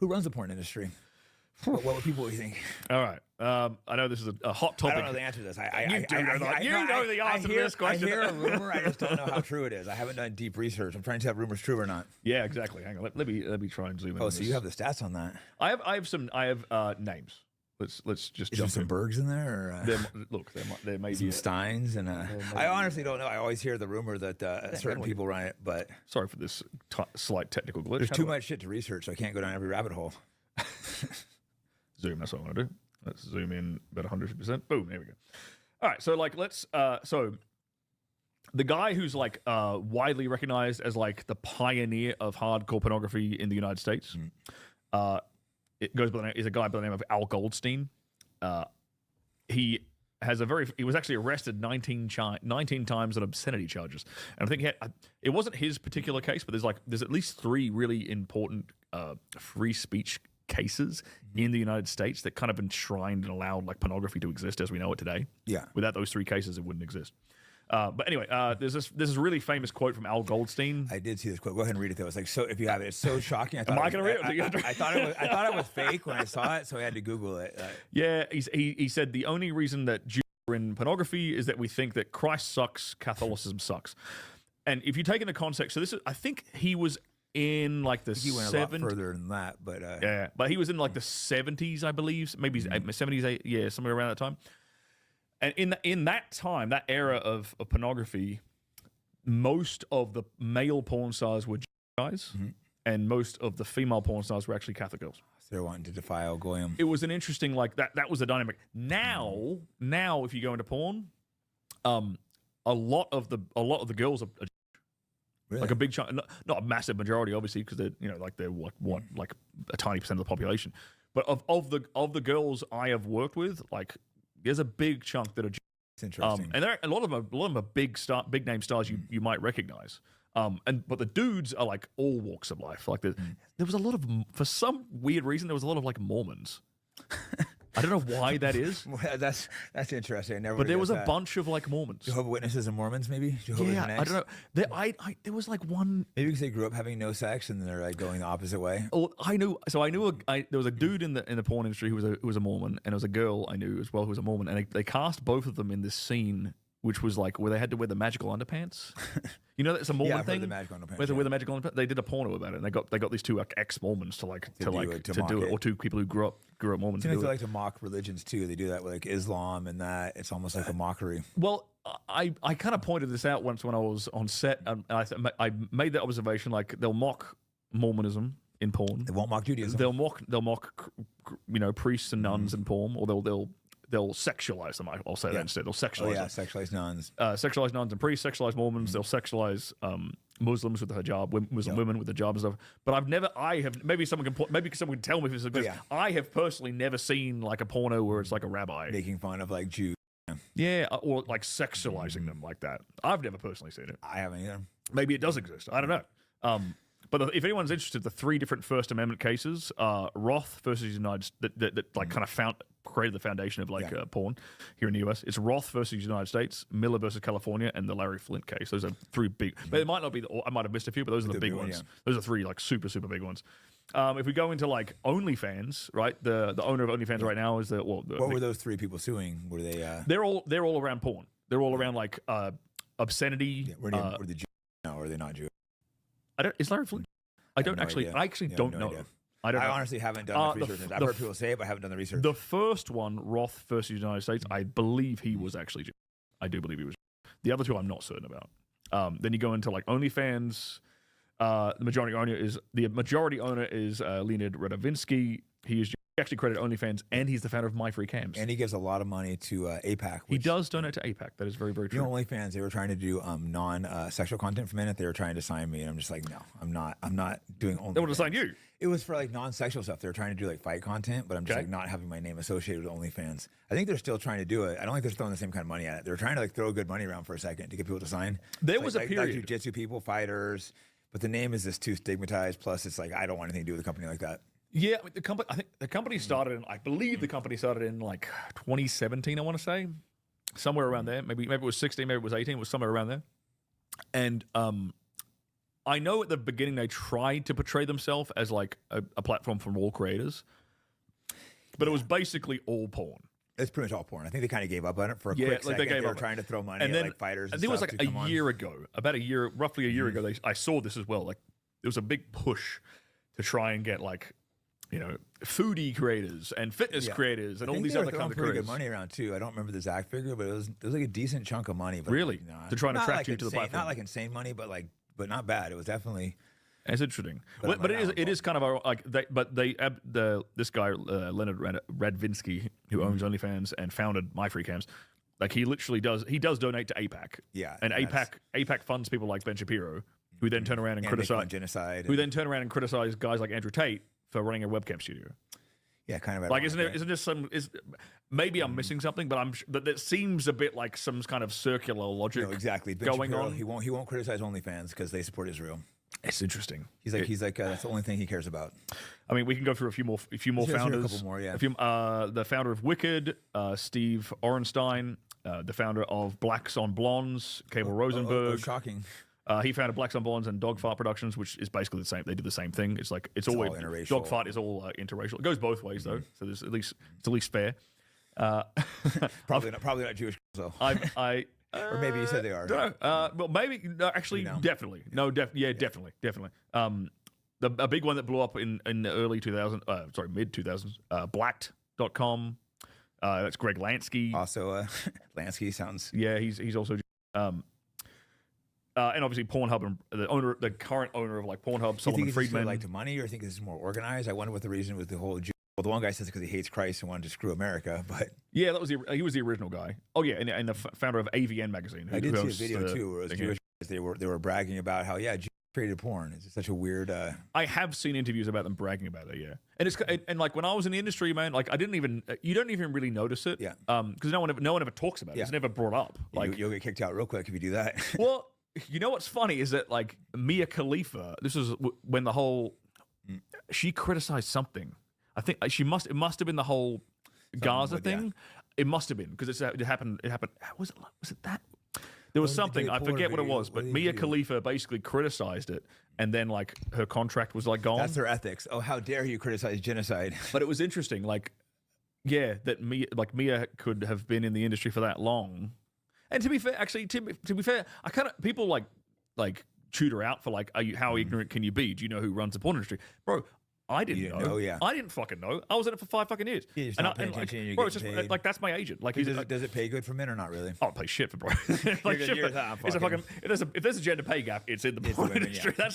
Who runs the porn industry? What would people think? All right. I know this is a hot topic. I don't know the answer to this. You know the answer to this question. I hear a rumor. I just don't know how true it is. I haven't done deep research. I'm trying to see if rumors true or not. Yeah, exactly. Hang on. Let me try and zoom in. Oh, so you have the stats on that? I have names. Let's just Is jump there some Bergs in there? Or, look, there may some be Steins, and I honestly don't know. I always hear the rumor that certain people run it, but sorry for this slight technical glitch. there's too much shit to research, so I can't go down every rabbit hole. Zoom. That's what I want to do. Let's zoom in about 150%. Boom. There we go. All right. So let's so the guy who's widely recognized as the pioneer of hardcore pornography in the United States. It goes by the name, is a guy by the name of Al Goldstein. He was actually arrested 19 times on obscenity charges. And I think it wasn't his particular case, but there's at least 3 really important free speech cases in the United States that kind of enshrined and allowed pornography to exist as we know it today. Yeah. Without those 3 cases, it wouldn't exist. But anyway, there's this really famous quote from Al Goldstein. I did see this quote. Go ahead and read it though. It's so if you have it, it's so shocking. Am I going to read it? I thought it was fake when I saw it, so I had to Google it. Yeah, he said the only reason that Jews are in pornography is that we think that Christ sucks, Catholicism sucks. And if you take into context, so I think he was in the he went a lot further than that, but yeah, but he was in the 70s, I believe, maybe 70s, yeah, somewhere around that time. And in that time, that era of pornography, most of the male porn stars were Jewish guys, and most of the female porn stars were actually Catholic girls. So they're wanting to defile goyim. It was an interesting that was the dynamic. Now if you go into porn, a lot of the girls are Really? a big chunk, not a massive majority, obviously, because they're they're what a tiny percent of the population. But of the girls I have worked with, there's a big chunk that are Jewish. It's interesting. And a lot of them are big name stars you might recognize. But the dudes are all walks of life. There was a lot of, for some weird reason, there was a lot of Mormons. I don't know why that is. Well, that's interesting. I never. But there was a bunch of Mormons. Jehovah's Witnesses and Mormons, maybe. Jehovah's I don't know. There was one. Maybe because they grew up having no sex and they're going the opposite way. Oh, I knew. So I knew there was a dude in the porn industry who was a Mormon, and there was a girl I knew as well who was a Mormon, and they cast both of them in this scene, which was where they had to wear the magical underpants. You know, that's a Mormon thing. The magical underpants. Where they wear the magical underpants. They did a porno about it, and they got these 2 ex-Mormons to do it, or 2 people who grew up Mormons. They like to mock religions too. They do that with Islam and that. It's almost like a mockery. Well, I kind of pointed this out once when I was on set, and I made that observation. They'll mock Mormonism in porn. They won't mock Judaism. They'll mock priests and nuns in porn, or they'll sexualize them. I'll say that instead. They'll sexualize them. Sexualize nuns. Sexualize nuns and priests, sexualize Mormons. They'll sexualize Muslims with the hijab, Muslim women with the hijab and stuff. But maybe someone can tell me if this is good. I have personally never seen a porno where it's a rabbi making fun of Jews. Yeah, or sexualizing them like that. I've never personally seen it. I haven't either. Maybe it does exist. I don't know. But if anyone's interested, the 3 different First Amendment cases, Roth versus United States, that kind of created the foundation of porn here in the US. It's Roth versus United States, Miller versus California, and the Larry Flint case. Those are 3 big. But it might not be. I might have missed a few, but those are the big ones. Those are 3 super super big ones. If we go into OnlyFans, right? The owner of OnlyFans right now is what were those 3 people suing? Were they? They're all around porn. They're all around obscenity. Were they Jewish? No, are they not Jewish? Is Larry Flint? I don't actually. I actually don't know. I honestly haven't done the research. I've heard people say it, but I haven't done the research. The first one, Roth versus United States, I believe he was actually Jewish. I do believe he was. The other 2, I'm not certain about. Then you go into OnlyFans. The majority owner is Leonid Radovinsky. He actually created OnlyFans, and he's the founder of MyFreeCams. And he gives a lot of money to APAC. He does donate to APAC. That is very, very true. OnlyFans, they were trying to do non-sexual content for a minute. They were trying to sign me, and I'm just no, I'm not doing OnlyFans. They want to sign you. It was for non-sexual stuff. They were trying to do fight content, but I'm just not having my name associated with OnlyFans. I think they're still trying to do it. I don't think they're throwing the same kind of money at it. They're trying to throw good money around for a second to get people to sign. There was a period. Jiu-jitsu people, fighters, but the name is just too stigmatized. Plus, it's I don't want anything to do with a company like that. Yeah, I think the company started in. I believe the company started in 2017. I want to say somewhere around there. Maybe it was 16. Maybe it was 18. It was somewhere around there. And I know at the beginning they tried to portray themselves as like a platform for all creators, but it was basically all porn. It's pretty much all porn. I think they kind of gave up on it for a quick second. They were trying to throw money at like fighters. And there was like a year ago, roughly a year ago, I saw this as well. Like there was a big push to try and get like, you know, foodie creators and fitness creators and all these other kinds of creators. Good money around too. I don't remember the exact figure, but it was like a decent chunk of money. But really, to try and attract you to the platform. Not like insane money, but not bad. It was definitely. It's interesting, but it is kind of like this guy Leonard Radvinsky, who owns OnlyFans and founded My Free Cams, like he literally does donate to AIPAC. Yeah, and AIPAC funds people like Ben Shapiro, who then turn around and criticize genocide. Who then turn around and criticize guys like Andrew Tate for running a webcam studio. Yeah, kind of. Like, isn't there some? Maybe I'm missing something, but but that seems a bit like some kind of circular logic. No, exactly. Ben going Shapiro, on. He won't criticize OnlyFans because they support Israel. It's interesting. He's like that's the only thing he cares about. I mean, we can go through a few more founders. A couple more, yeah. The founder of Wicked, Steve Orenstein, the founder of Blacks on Blondes, Cable Rosenberg. Shocking. He founded Blacks on Blondes and Dogfart Productions, which is basically the same. They do the same thing. It's like it's always interracial. Dogfart is all interracial. It goes both ways though, so there's it's at least fair. Probably not Jewish. So or maybe you said they are. Well, maybe no, actually, definitely. No, definitely. A big one that blew up in the early 2000s, mid 2000s. Blacked.com. That's Greg Lansky. Also, Lansky sounds. Yeah, he's also. And obviously Pornhub and the current owner of like Pornhub, Solomon Friedman. Like to money, or think this is more organized? I wonder what the reason was. The whole. Well, the one guy says because he hates Christ and wanted to screw America, but yeah, he was the original guy. Oh yeah, and the founder of AVN magazine. I did see a video too where it was Jewish guys. They were bragging about how Jews created porn. It's just such a weird. I have seen interviews about them bragging about it. Yeah, and it's and like when I was in the industry, man, like you don't even really notice it. Yeah. Because no one ever talks about it. It's never brought up. Like you'll get kicked out real quick if you do that. Well, you know what's funny is that like Mia Khalifa. This was when the whole she criticized something. I think it must have been the whole Gaza thing. Yeah. It must have been because it happened. Was it that? There was something, I forget what it was, but Mia Khalifa basically criticized it, and then like her contract was like gone. That's their ethics. Oh, how dare you criticize genocide? But it was interesting, like, yeah, that Mia could have been in the industry for that long. And to be fair, actually, to be fair, I kind of people like chewed her out for like, how ignorant can you be? Do you know who runs the porn industry, bro? I didn't know. Yeah. I didn't fucking know. I was in it for 5 fucking years. Yeah, bro, it's just paid. Like that's my agent. Like, does it pay good for men or not really? Oh, it pays shit for bro. Like shit for, it's a fucking. If there's a gender pay gap, it's in the porn industry. Yeah.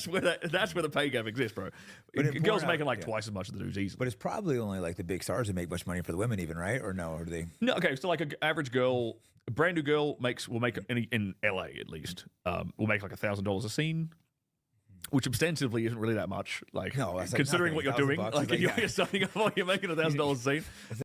That's where the pay gap exists, bro. Girls making like twice as much as the dudes easily. But it's probably only like the big stars that make much money for the women, even, right? Or no? Or do they? No. Okay, so like an average girl, a brand new girl will make in LA at least will make like $1,000 a scene. Which ostensibly isn't really that much, like, no, considering what you're doing. Like, you're starting off, you're making $1,000 a scene.